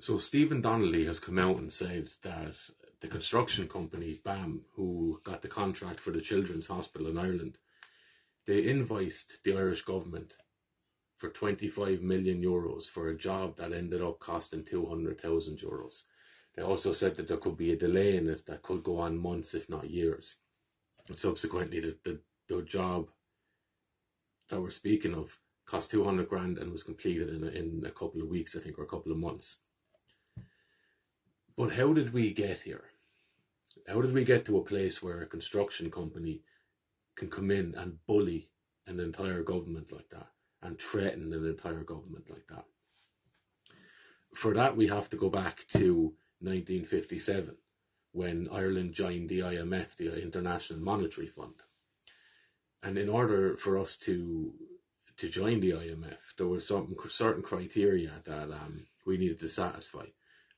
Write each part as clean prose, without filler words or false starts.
So Stephen Donnelly has come out and said that the construction company, BAM, who got the contract for the Children's Hospital in Ireland, they invoiced the Irish government for 25 million euros for a job that ended up costing 200,000 euros. They also said that there could be a delay in it that could go on months, if not years. And subsequently, the job that we're speaking of cost 200 grand and was completed in a couple of weeks, I think, or a couple of months. But how did we get here? How did we get to a place where a construction company can come in and bully an entire government like that and threaten an entire government like that? For that, we have to go back to 1957, when Ireland joined the IMF, the International Monetary Fund. And in order for us to join the IMF, there were certain criteria that we needed to satisfy.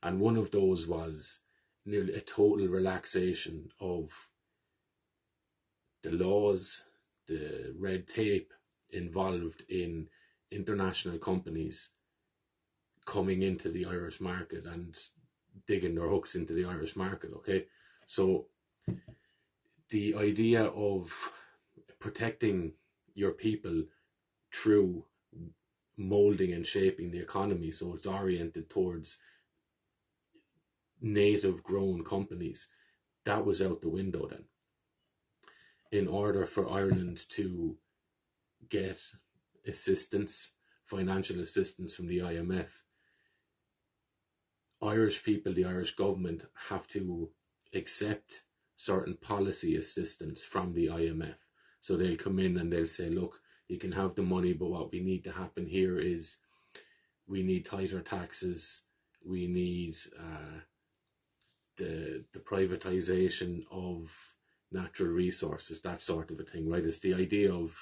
And one of those was nearly a total relaxation of the laws, the red tape involved in international companies coming into the Irish market and digging their hooks into the Irish market, okay? So the idea of protecting your people through moulding and shaping the economy so it's oriented towards native grown companies, that was out the window then. In order for Ireland to get assistance, financial assistance from the IMF, Irish people, the Irish government, have to accept certain policy assistance from the IMF. So they'll come in and they'll say, look, you can have the money, but what we need to happen here is we need tighter taxes, we need the privatization of natural resources, that sort of a thing, right? It's the idea of,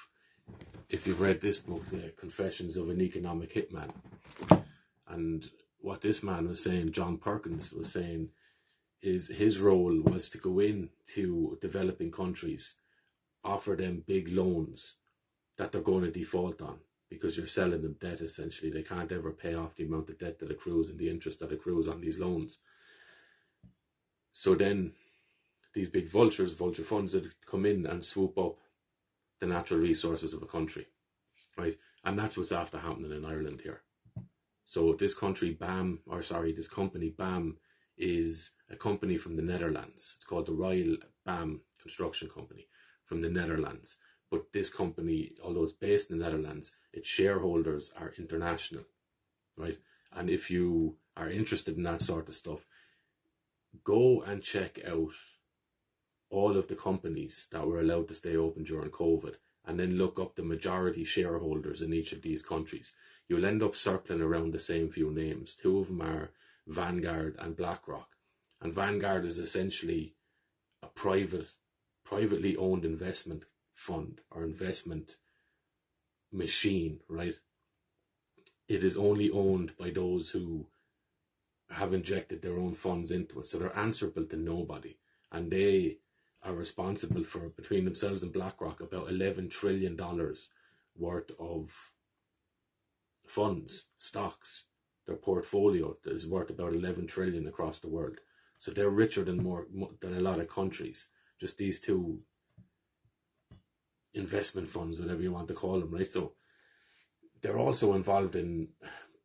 if you've read this book, The Confessions of an Economic Hitman, and what this man was saying, John Perkins was saying, is his role was to go into developing countries, offer them big loans that they're going to default on, because you're selling them debt essentially. They can't ever pay off the amount of debt that accrues and the interest that accrues on these loans. So then these big vulture funds that come in and swoop up the natural resources of a country, right? And that's what's after happening in Ireland here. So this company BAM is a company from the Netherlands. It's called the Royal BAM Construction Company from the Netherlands. But this company, although it's based in the Netherlands, its shareholders are international, right? And if you are interested in that sort of stuff, go and check out all of the companies that were allowed to stay open during COVID, and then look up the majority shareholders in each of these countries. You'll end up circling around the same few names. Two of them are Vanguard and Blackrock. And Vanguard is essentially a privately owned investment fund or investment machine, right? It is only owned by those who have injected their own funds into it. So they're answerable to nobody. And they are responsible for, between themselves and BlackRock, about $11 trillion worth of funds, stocks. Their portfolio is worth about 11 trillion across the world. So they're richer than a lot of countries. Just these two investment funds, whatever you want to call them, right? So they're also involved in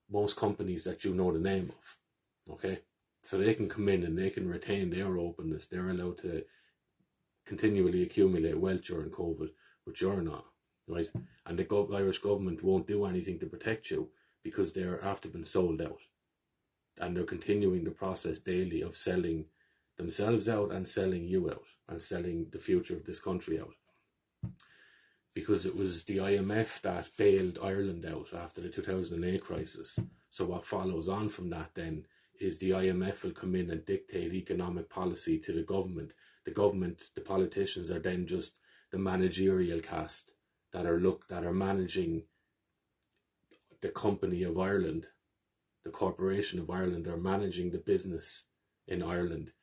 most companies that you know the name of, okay? So they can come in and they can retain their openness. They're allowed to continually accumulate wealth during COVID, but you're not, right? And the Irish government won't do anything to protect you because they're after been sold out. And they're continuing the process daily of selling themselves out and selling you out and selling the future of this country out. Because it was the IMF that bailed Ireland out after the 2008 crisis. So what follows on from that then is the IMF will come in and dictate economic policy to the government. The government, the politicians, are then just the managerial caste that are managing the company of Ireland, the corporation of Ireland. Are managing the business in Ireland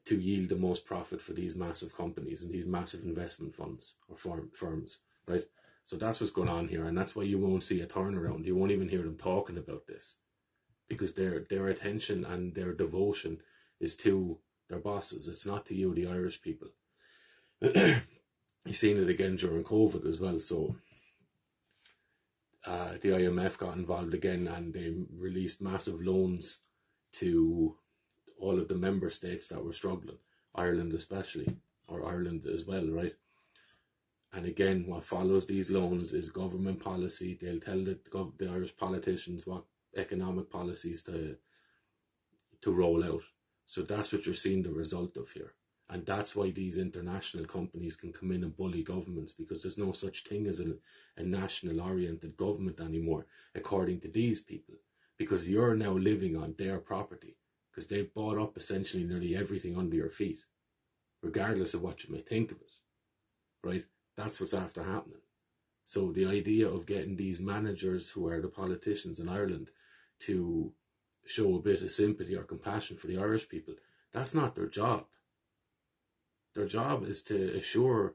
to yield the most profit for these massive companies and these massive investment funds or firms, right? So that's what's going on here, and that's why you won't see a turnaround. You won't even hear them talking about this, because their attention and their devotion is to their bosses. It's not to you, the Irish people. You've seen it again during COVID as well. So the IMF got involved again, and they released massive loans to all of the member states that were struggling, Ireland especially, or Ireland as well, right? And again, what follows these loans is government policy. They'll tell the Irish politicians what economic policies to roll out. So that's what you're seeing the result of here. And that's why these international companies can come in and bully governments, because there's no such thing as a national-oriented government anymore, according to these people. Because you're now living on their property, because they've bought up essentially nearly everything under your feet, regardless of what you may think of it, right? That's what's after happening. So the idea of getting these managers, who are the politicians in Ireland, to show a bit of sympathy or compassion for the Irish people, that's not their job. Their job is to assure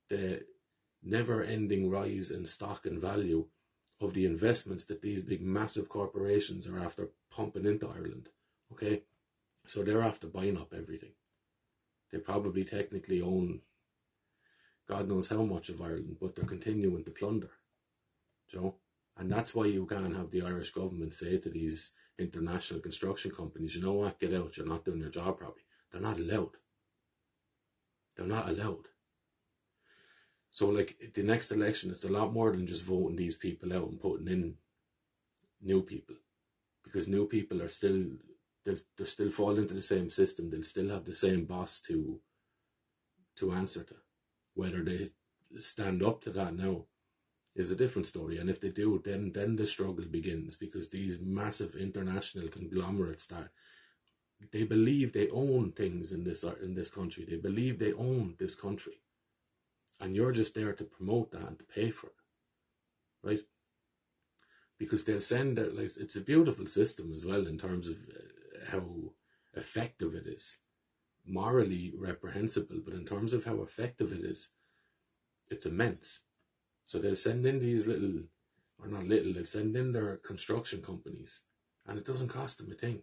the never-ending rise in stock and value of the investments that these big massive corporations are after pumping into Ireland. Okay? So they're after buying up everything. They probably technically own God knows how much of Ireland, but they're continuing to plunder. You know? And that's why you can't have the Irish government say to these international construction companies, you know what, get out, you're not doing your job properly. They're not allowed. They're not allowed. So, like, the next election, it's a lot more than just voting these people out and putting in new people. Because new people are still, they'll still fall into the same system. They'll still have the same boss to answer to. Whether they stand up to that now is a different story. And if they do, then the struggle begins, because these massive international conglomerates that they believe they own things in this country. They believe they own this country. And you're just there to promote that and to pay for it. Right? Because they'll send out, like, it's a beautiful system as well in terms of how effective it is. Morally reprehensible, but in terms of how effective it is, it's immense. So they'll send in these they'll send in their construction companies, and it doesn't cost them a thing.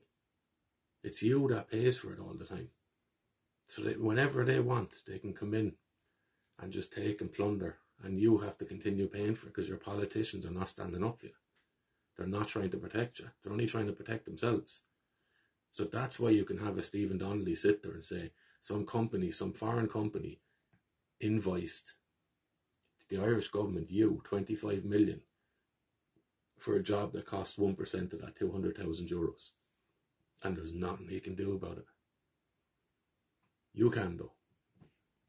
It's you that pays for it all the time. So that whenever they want, they can come in and just take and plunder, and you have to continue paying for it because your politicians are not standing up for you. They're not trying to protect you. They're only trying to protect themselves. So that's why you can have a Stephen Donnelly sit there and say, some foreign company invoiced the Irish government, 25 million for a job that costs 1% of that, €200,000. And there's nothing he can do about it. You can, though.